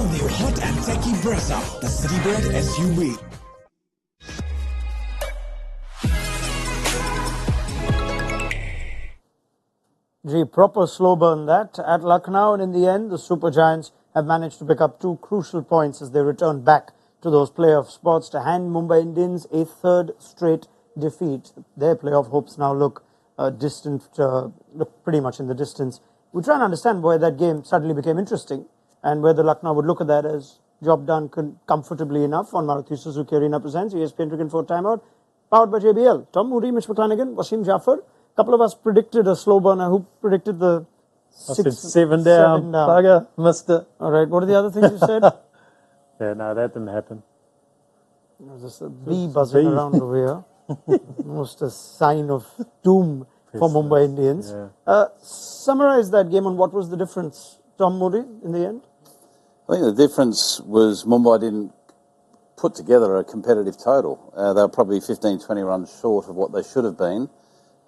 all-new hot and techy Brezza, the city-bred SUV. Gee, proper slow burn that at Lucknow, and in the end, the Super Giants have managed to pick up 2 crucial points as they return back to those playoff spots to hand Mumbai Indians a 3rd straight defeat. Their playoff hopes now look distant, look pretty much in the distance. We try and understand why that game suddenly became interesting and whether Lucknow would look at that as job done comfortably enough. On Maruti Suzuki Arena presents ESPN Cricket for Timeout, powered by JBL. Tom Moody, McClenaghan, Wasim, Jaffer. A couple of us predicted a slow burner. Who predicted the 7 down, bugger, mister. All right, what are the other things you said? Yeah, no, that didn't happen. There's just a bee buzzing around over here. Almost a sign of doom for Mumbai Indians. Yeah. Summarize that game and what was the difference, Tom Moody, in the end? I think the difference was Mumbai didn't put together a competitive total. They were probably 15, 20 runs short of what they should have been.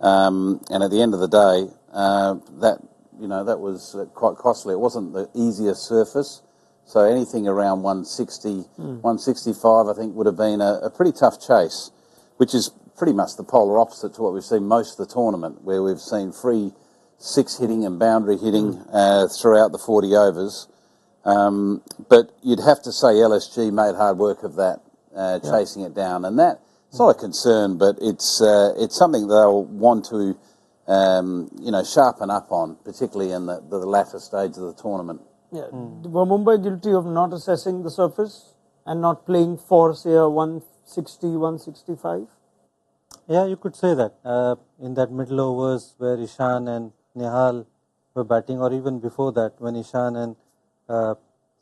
And at the end of the day, that was quite costly. It wasn't the easiest surface. So anything around 160, 165, I think, would have been a pretty tough chase, which is pretty much the polar opposite to what we've seen most of the tournament, where we've seen free 6 hitting and boundary hitting throughout the 40 overs. But you'd have to say LSG made hard work of that, chasing it down. And that, it's not a concern, but it's something they'll want to, sharpen up on, particularly in the latter stage of the tournament. Yeah. Were Mumbai guilty of not assessing the surface and not playing for, say, a 160, 165? Yeah, you could say that. In that middle overs where Ishan and Nihal were batting, or even before that when Ishan and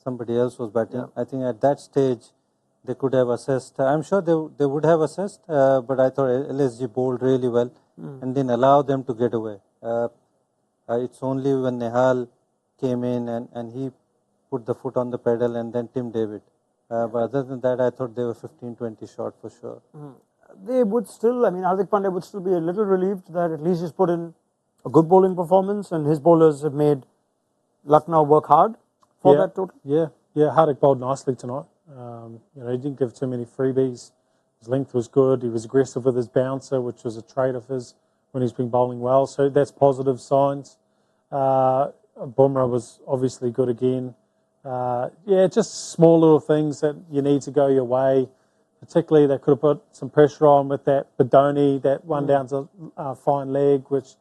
somebody else was batting, I think at that stage they could have assessed. I'm sure they would have assessed, but I thought LSG bowled really well and didn't allow them to get away. It's only when Nihal came in and he put the foot on the pedal, and then Tim David. But other than that, I thought they were 15-20 short for sure. They would still, Hardik Pandya would still be a little relieved that at least he's put in a good bowling performance and his bowlers have made Lucknow work hard for that total. Yeah, Hardik bowled nicely tonight. He didn't give too many freebies. His length was good. He was aggressive with his bouncer, which was a trait of his when he's been bowling well. So that's positive signs. Bumrah was obviously good again. Just small little things that you need to go your way. Particularly, they could have put some pressure on with that Badoni, that one down to fine leg, which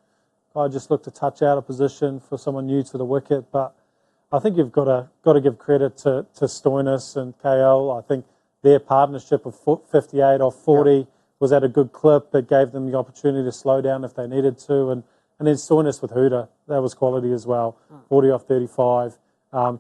I just looked a touch out of position for someone new to the wicket. But I think you've got to give credit to Stoinis and KL. I think their partnership of 58 off 40 was at a good clip. It gave them the opportunity to slow down if they needed to. And then Stoinis with Huda, that was quality as well. 40 off 35.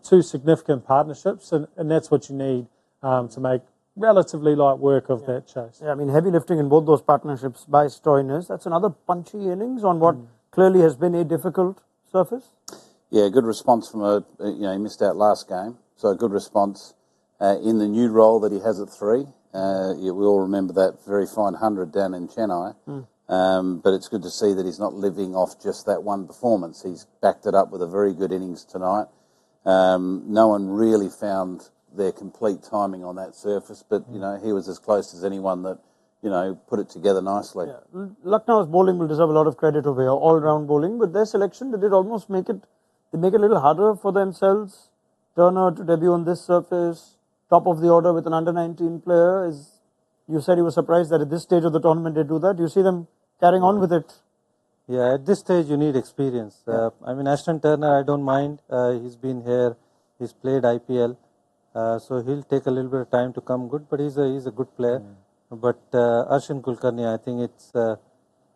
2 significant partnerships, and that's what you need to make relatively light work of that chase. Yeah, heavy lifting in both those partnerships by Stoinis. That's another punchy innings on what clearly has been a difficult surface. Yeah, good response from he missed out last game, so a good response in the new role that he has at 3. We all remember that very fine 100 down in Chennai. But it's good to see that he's not living off just that one performance. He's backed it up with a very good innings tonight. No one really found their complete timing on that surface, but he was as close as anyone that put it together nicely. Yeah. Lucknow's bowling will deserve a lot of credit over here, all-round bowling, but their selection, they did almost make it a little harder for themselves. Turner to debut on this surface, top of the order with an under-19 player. You said you were surprised that at this stage of the tournament they do that. Do you see them carrying on with it? Yeah, at this stage you need experience. Ashton Turner, I don't mind. He's been here, he's played IPL. So he'll take a little bit of time to come good, but he's a good player. But Arshin Kulkarni, I think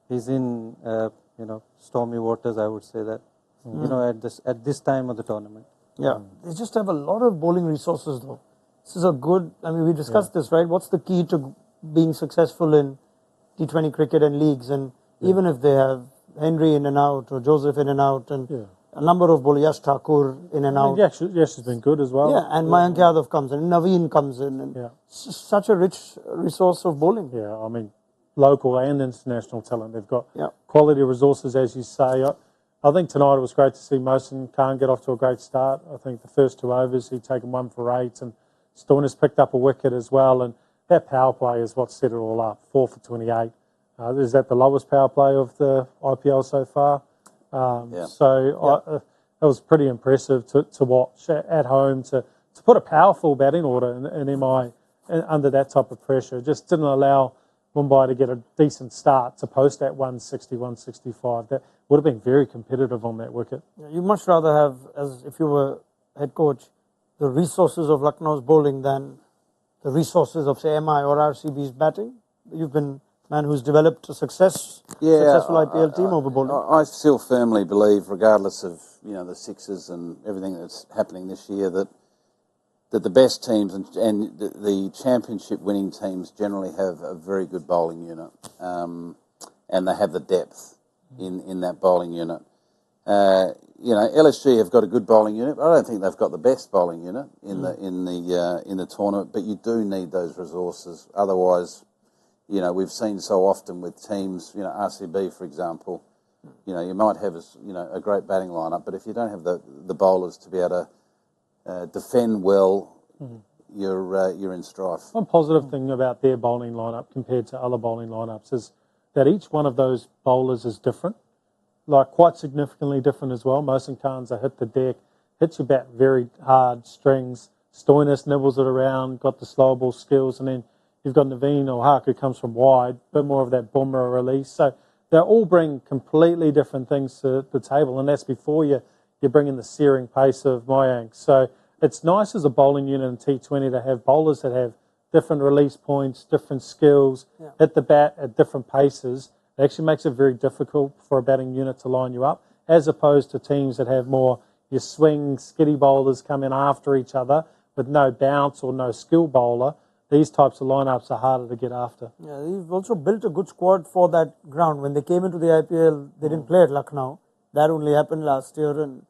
he's in stormy waters. I would say that at this time of the tournament. Yeah, they just have a lot of bowling resources though. This is a good. We discussed this, right? What's the key to being successful in T20 cricket and leagues? And even if they have Henry in and out or Joseph in and out and a number of bowlers, Yash Thakur in and out. Yash has been good as well. Yeah, and Mayank Yadav comes in, Naveen comes in. And it's such a rich resource of bowling. Yeah, local and international talent. They've got quality resources, as you say. I think tonight it was great to see McClenaghan get off to a great start. I think the first 2 overs he'd taken 1 for 8, and Stoinis picked up a wicket as well. And that power play is what set it all up. 4 for 28. Is that the lowest power play of the IPL so far? So it was pretty impressive to watch at home, to put a powerful batting order in MI under that type of pressure. Just didn't allow Mumbai to get a decent start to post that 160, 165. That would have been very competitive on that wicket. You much rather have, as if you were head coach, the resources of Lucknow's bowling than the resources of, say, MI or RCB's batting. You've been a man who's developed a successful IPL team over bowling. I still firmly believe, regardless of the sixes and everything that's happening this year, that the best teams and the championship winning teams generally have a very good bowling unit, and they have the depth in that bowling unit. LSG have got a good bowling unit, but I don't think they've got the best bowling unit in the tournament. But you do need those resources, otherwise, we've seen so often with teams, RCB for example, you might have a great batting lineup, but if you don't have the bowlers to be able to defend well, you're in strife. One positive thing about their bowling lineup compared to other bowling lineups is that each one of those bowlers is different, like quite significantly different as well. McClenaghan's hit the deck, hits your bat very hard, strings. Stoinis nibbles it around, got the slow ball skills, and then you've got Naveen or Haq who comes from wide, a bit more of that Bumrah release. So they all bring completely different things to the table, and that's before you bring in the searing pace of Mayank. So it's nice as a bowling unit in T20 to have bowlers that have different release points, different skills, hit the bat at different paces. It actually makes it very difficult for a batting unit to line you up, as opposed to teams that have more your swing, skiddy bowlers come in after each other with no bounce or no skill bowler. These types of lineups are harder to get after. Yeah, they've also built a good squad for that ground. When they came into the IPL, they didn't play at Lucknow. That only happened last year, and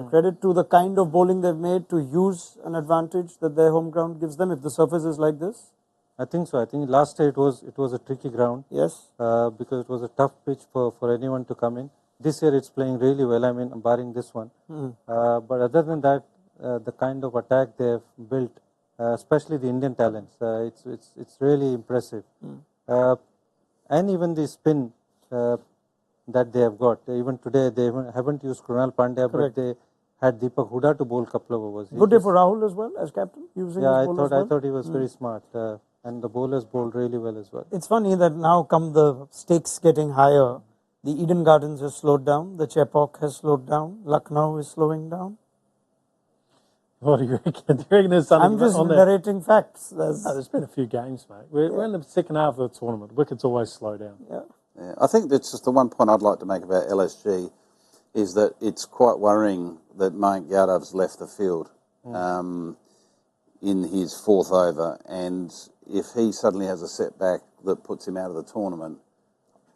credit to the kind of bowling they've made to use an advantage that their home ground gives them if the surface is like this. I think so. I think last year it was a tricky ground. Yes. Because it was a tough pitch for anyone to come in. This year it's playing really well. I mean, barring this one. But other than that, the kind of attack they've built, especially the Indian talents, it's really impressive. And even the spin that they have got. Even today they haven't used Krunal Pandya, Correct. but they had Deepak Hooda to bowl a couple of overs. Good day for Rahul as well as captain. Using I his bowlers well. thought he was very smart, and the bowlers bowled really well as well. It's funny that now come the stakes getting higher. The Eden Gardens has slowed down. The Chepauk has slowed down. Lucknow is slowing down. What do you reckon? Do you reckon there's something I'm just on there? narrating facts. There's been a few games, mate. We're in the second half of the tournament. Wickets always slow down. Yeah. Yeah, I think that's just the one point I'd like to make about LSG is that it's quite worrying that Mayank Yadav's left the field in his fourth over, and if he suddenly has a setback that puts him out of the tournament,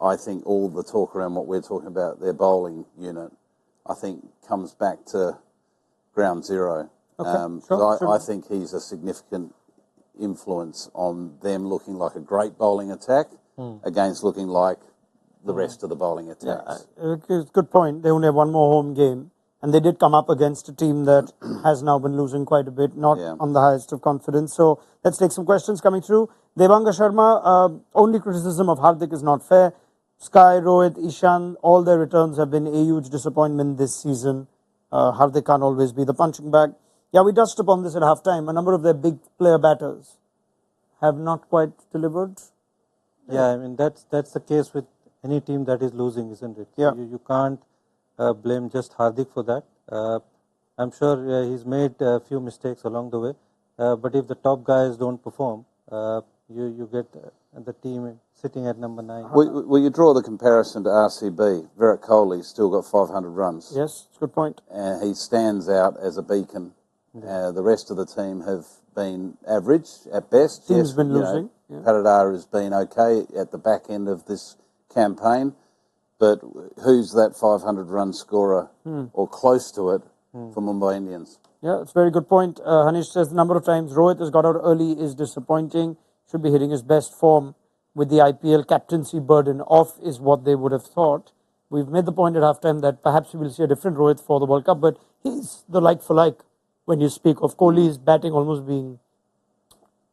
I think all the talk around what we're talking about, their bowling unit, I think comes back to ground zero. Okay. I think he's a significant influence on them looking like a great bowling attack against looking like the rest of the bowling attacks. Good point. They only have one more home game, and they did come up against a team that has now been losing quite a bit, not on the highest of confidence. So let's take some questions coming through. Devanga Sharma, only criticism of Hardik is not fair. Sky, Rohit, Ishan, all their returns have been a huge disappointment this season. Hardik can't always be the punching bag. Yeah, we touched upon this at halftime. A number of their big player batters have not quite delivered. Yeah, I mean, that's the case with any team that is losing, isn't it? Yeah. You can't blame just Hardik for that. I'm sure he's made a few mistakes along the way. But if the top guys don't perform, you get the team sitting at number 9. Will you draw the comparison to RCB? Virat Kohli's still got 500 runs. Yes, it's a good point. He stands out as a beacon. The rest of the team have been average at best. Team's been losing. Paradar has been okay at the back end of this campaign, but who's that 500-run scorer or close to it for Mumbai Indians? Yeah, it's a very good point. Hanish says the number of times Rohit has got out early is disappointing. Should be hitting his best form with the IPL captaincy burden off is what they would have thought. We've made the point at halftime that perhaps we will see a different Rohit for the World Cup, but he's the like for like when you speak of Kohli's batting almost being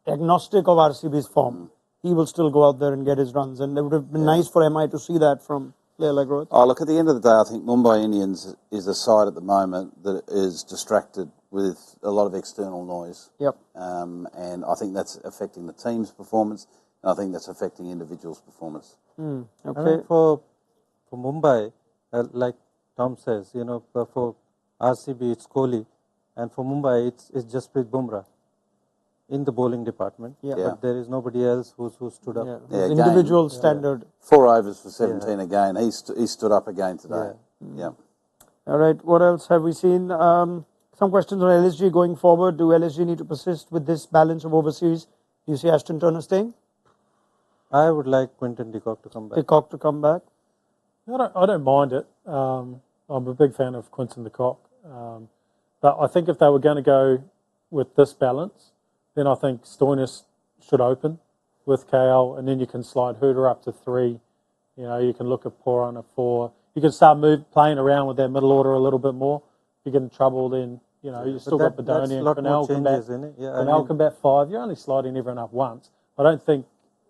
agnostic of RCB's form. He will still go out there and get his runs, and it would have been nice for MI to see that from a player like Rohit. Oh, look, at the end of the day, I think Mumbai Indians is a side at the moment that is distracted with a lot of external noise. Yep. And I think that's affecting the team's performance, and I think that's affecting individuals' performance. Okay. I mean, for Mumbai, like Tom says, for RCB it's Kohli, and for Mumbai it's Jasprit Bumrah in the bowling department. Yeah. But there is nobody else who stood up. His individual standard. 4 overs for 17 again. He stood up again today. Yeah. All right. What else have we seen? Some questions on LSG going forward. Do LSG need to persist with this balance of overseas? Do you see Ashton Turner staying? I would like Quinton de Kock to come back. De Kock to come back? I don't mind it. I'm a big fan of Quinton de Kock. But I think if they were going to go with this balance, then I think Stoinis should open with KL, and then you can slide Hooter up to 3. You can look at Poran at 4. You can start playing around with that middle order a little bit more. If you get in trouble, then you still got Badoni and Cornell can bat. Cornell can bat 5. You're only sliding everyone up once. I don't think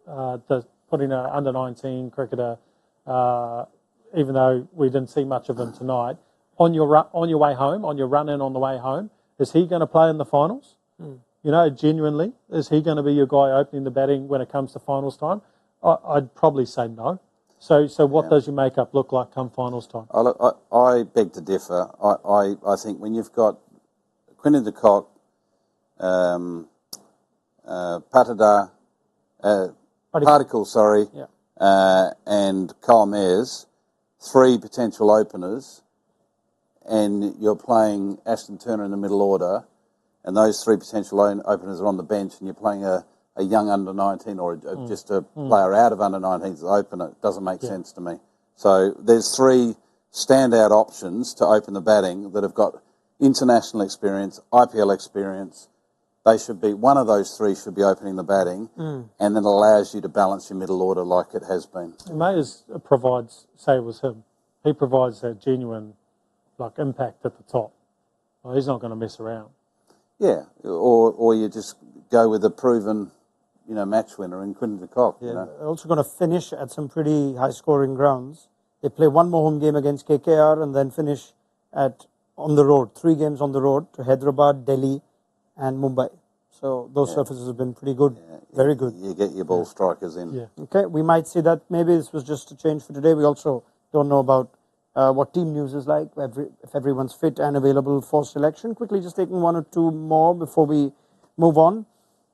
putting an under 19 cricketer, even though we didn't see much of him tonight, on your way home, on your run in on the way home, is he going to play in the finals? Genuinely, is he going to be your guy opening the batting when it comes to finals time? I'd probably say no. So what does your makeup look like come finals time? I beg to differ. I think when you've got Quinton de Kock, Particle, and Kyle Mayers, 3 potential openers, and you're playing Ashton Turner in the middle order, and those 3 potential openers are on the bench, and you're playing a young under-19 or just a player out of under-19 as the opener, it doesn't make sense to me. So there's 3 standout options to open the batting that have got international experience, IPL experience. They should be, one of those 3 should be opening the batting, and then it allows you to balance your middle order like it has been. Mayers provides, say it was him, he provides that genuine impact at the top. Well, he's not going to mess around. Yeah, or you just go with a proven, match winner in Quinton de Kock. They're also going to finish at some pretty high-scoring grounds. They play one more home game against KKR and then finish on the road, 3 games on the road to Hyderabad, Delhi, and Mumbai. So those surfaces have been pretty good, very good. You get your ball strikers in. Yeah. Okay, we might see that. Maybe this was just a change for today. We also don't know about what team news is like, if everyone's fit and available for selection. Quickly, just taking 1 or 2 more before we move on.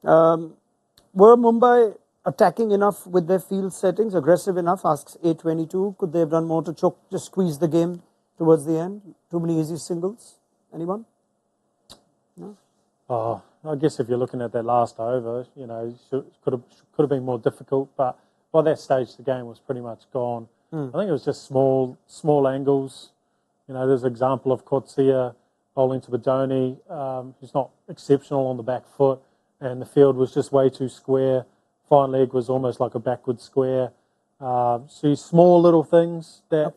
Were Mumbai attacking enough with their field settings, aggressive enough, asks A22. Could they have done more to just squeeze the game towards the end? Too many easy singles? Anyone? No? I guess if you're looking at that last over, could have been more difficult, but by that stage the game was pretty much gone. I think it was just small angles. There's an example of Coetzee bowling to Badoni. He's not exceptional on the back foot, and the field was just way too square. Fine leg was almost like a backward square. So small little things that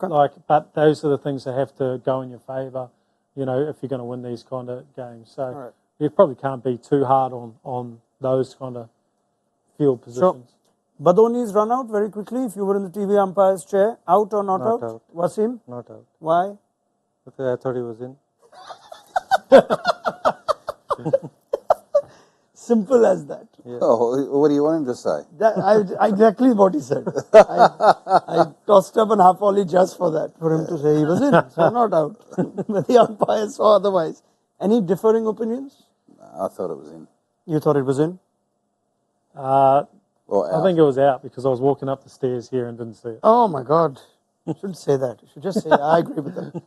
but those are the things that have to go in your favour, if you're going to win these kind of games. So you probably can't be too hard on those kind of field positions. Sure. Badoni's run out very quickly. If you were in the TV umpire's chair, out or not out? Wasim? Not out. Why? Because I thought he was in. Simple as that. Yeah. Oh, what do you want him to say? Exactly what he said. I tossed up an half volley just for that, for him to say he was in, so not out. But the umpire saw otherwise. Any differing opinions? I thought it was in. You thought it was in? I think it was out because I was walking up the stairs here and didn't see it. Oh my God. You shouldn't say that. You should just say, I agree with them.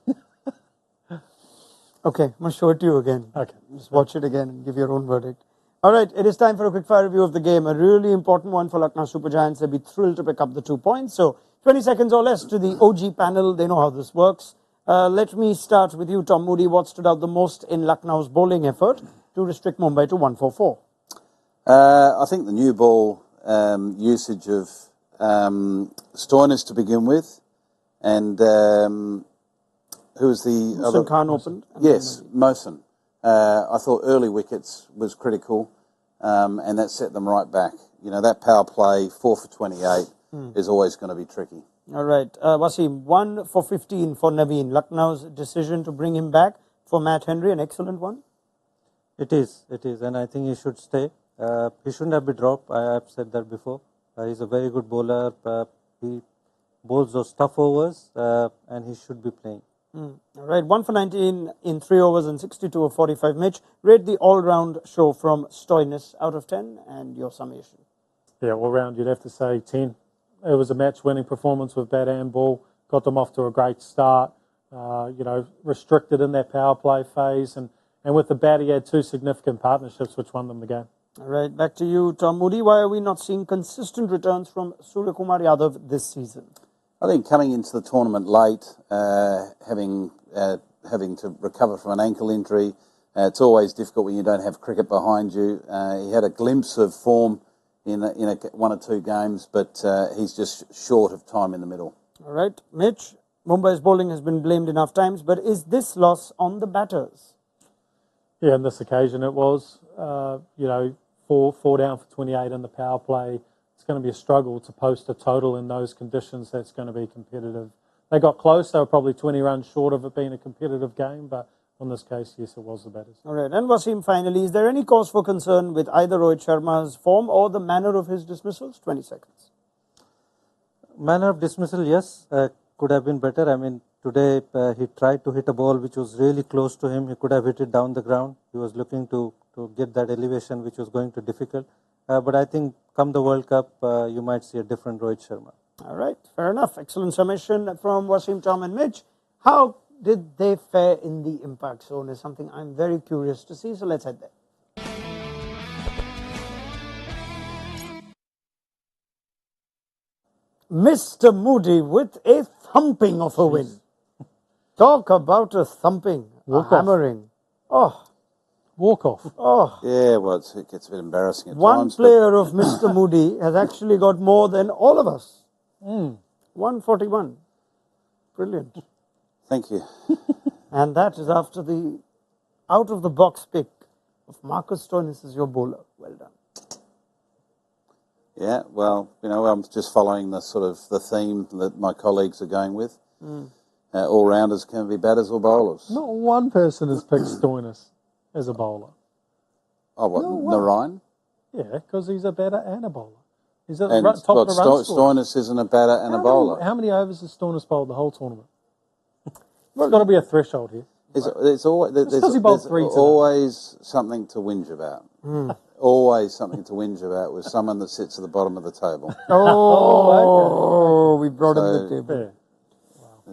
Okay, I'm going to show it to you again. Okay. Just watch it again and give your own verdict. All right, it is time for a quick fire review of the game. A really important one for Lucknow Super Giants. They'll be thrilled to pick up the 2 points. So 20 seconds or less to the OG panel. They know how this works. Let me start with you, Tom Moody. What stood out the most in Lucknow's bowling effort to restrict Mumbai to 144? I think the new ball usage of Stoinis to begin with, And who was the other? Mohsin Khan opened. Yes, Mohsin. I thought early wickets was critical, and that set them right back. You know, that power play, 4 for 28, is always going to be tricky. All right. Wasim, 1 for 15 for Naveen. Lucknow's decision to bring him back for Matt Henry, an excellent one. It is, and I think he should stay. He shouldn't have been dropped. I have said that before. He's a very good bowler. He bowls those tough overs, and he should be playing. All right, 1 for 19 in 3 overs and 62 of 45. Mitch, rate the all-round show from Stoinis out of 10 and your summation. Yeah, all round you'd have to say 10. It was a match-winning performance with bat and ball. Got them off to a great start. Restricted in that power play phase, and with the bat he had 2 significant partnerships which won them the game. All right, back to you, Tom Moody. Why are we not seeing consistent returns from Suryakumar Yadav this season? I think coming into the tournament late, having to recover from an ankle injury, it's always difficult when you don't have cricket behind you. He had a glimpse of form in 1 or 2 games, but he's just short of time in the middle. All right, Mitch, Mumbai's bowling has been blamed enough times, but is this loss on the batters? Yeah, on this occasion it was. 4 down for 28 in the power play. It's going to be a struggle to post a total in those conditions that's going to be competitive. They got close. They were probably 20 runs short of it being a competitive game, but on this case, yes, it was the batters. All right, and Wasim, finally, is there any cause for concern with either Rohit Sharma's form or the manner of his dismissals? 20 seconds. Manner of dismissal, yes, could have been better. I mean, today he tried to hit a ball which was really close to him. He could have hit it down the ground. He was looking to get that elevation, which was going to be difficult. But I think come the World Cup, you might see a different Rohit Sharma. All right, fair enough. Excellent summation from Wasim, Tom and Mitch. How did they fare in the impact zone is something I'm very curious to see. So let's head there. Mr. Moody with a thumping of a win. Talk about a thumping, a hammering. Walk off. Yeah, well, it gets a bit embarrassing at One times. player of Mr. Moody has actually got more than all of us. 141. Brilliant. Thank you. And that is after the out-of-the-box pick of Marcus Stoinis as your bowler. Well done. Yeah, well, I'm just following the theme that my colleagues are going with. All-rounders can be batters or bowlers. Not one person has picked Stoinis as a bowler. Oh, what, Narayan? Yeah, because he's a batter and a bowler. He's at And the top of the run score. Stoinis isn't a batter and a bowler. How many overs has Stoinis bowled the whole tournament? There's got to be a threshold here. There's always something to whinge about. Always something to whinge about with someone that sits at the bottom of the table. We brought him the table. Yeah.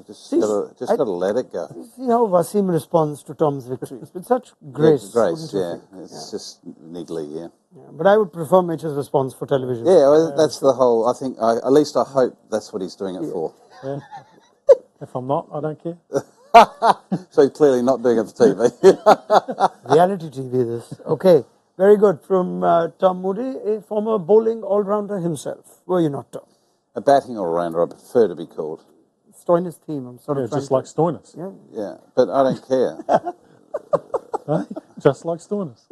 Just got to let it go. See how Wasim responds to Tom's victories with such grace. Grace, yeah. It's just niggly, yeah. But I would prefer Mitch's response for television. Yeah, well, that's the whole. I think, at least I hope that's what he's doing it for. Yeah. If I'm not, I don't care. So he's clearly not doing it for TV. Reality TV, this. Okay, very good. From Tom Moody, a former bowling all-rounder himself. Were you not, Tom? A batting all-rounder, I prefer to be called. Stoinis team, I'm sort of just like Stoinis. Yeah. Yeah, but I don't care. Just like Stoinis.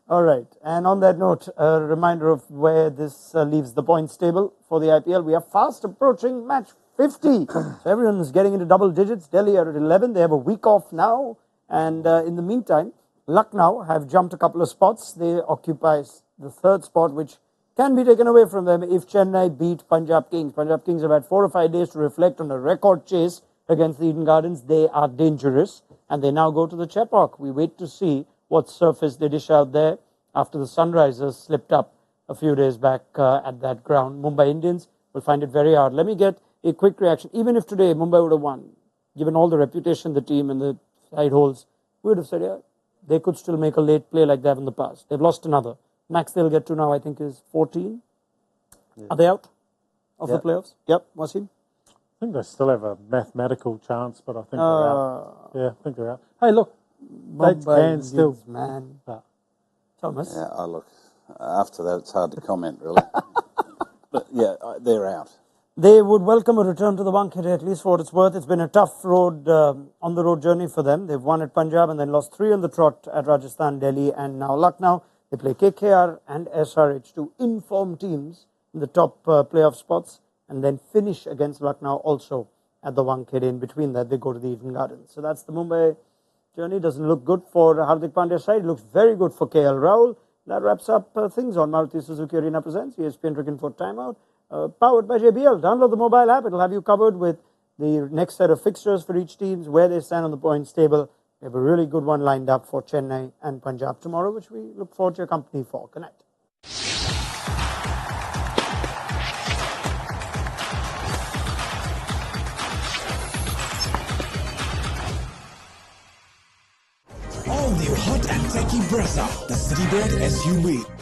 All right. And on that note, a reminder of where this leaves the points table for the IPL. We are fast approaching match 50. So everyone's getting into double digits. Delhi are at 11. They have a week off now. And in the meantime, Lucknow have jumped a couple of spots. They occupy the 3rd spot, which can be taken away from them if Chennai beat Punjab Kings. Punjab Kings have had 4 or 5 days to reflect on a record chase against the Eden Gardens. They are dangerous. And they now go to the Chepauk. We wait to see what surface they dish out there after the Sunrisers slipped up a few days back at that ground. Mumbai Indians will find it very hard. Let me get a quick reaction. Even if today Mumbai would have won, given all the reputation the team and the side holds, we would have said, yeah, they could still make a late play like they have in the past. They've lost another. Max they'll get to now, I think, is 14. Yeah. Are they out of the playoffs? Yep. Wasim? I think they still have a mathematical chance, but I think they're out. Yeah, I think they're out. Hey, look, they can still. Man. Thomas? Yeah, look, after that, it's hard to comment, really. But yeah, they're out. They would welcome a return to the Wankhede, at least for what it's worth. It's been a tough road, on-the-road journey for them. They've won at Punjab and then lost 3 on the trot at Rajasthan, Delhi and now Lucknow. They play KKR and SRH, two informed teams in the top playoff spots, and then finish against Lucknow also at the Wankhede. In between that, they go to the Eden Gardens. So that's the Mumbai journey. Doesn't look good for Hardik Pandya's side. It looks very good for KL Rahul. That wraps up things on Maruti Suzuki Arena Presents ESPN Cricket for Timeout. Powered by JBL. Download the mobile app. It'll have you covered with the next set of fixtures for each team, where they stand on the points table. We have a really good one lined up for Chennai and Punjab tomorrow, which we look forward to your company for. Connect. All new hot and techy Brezza, the Citybird SUV.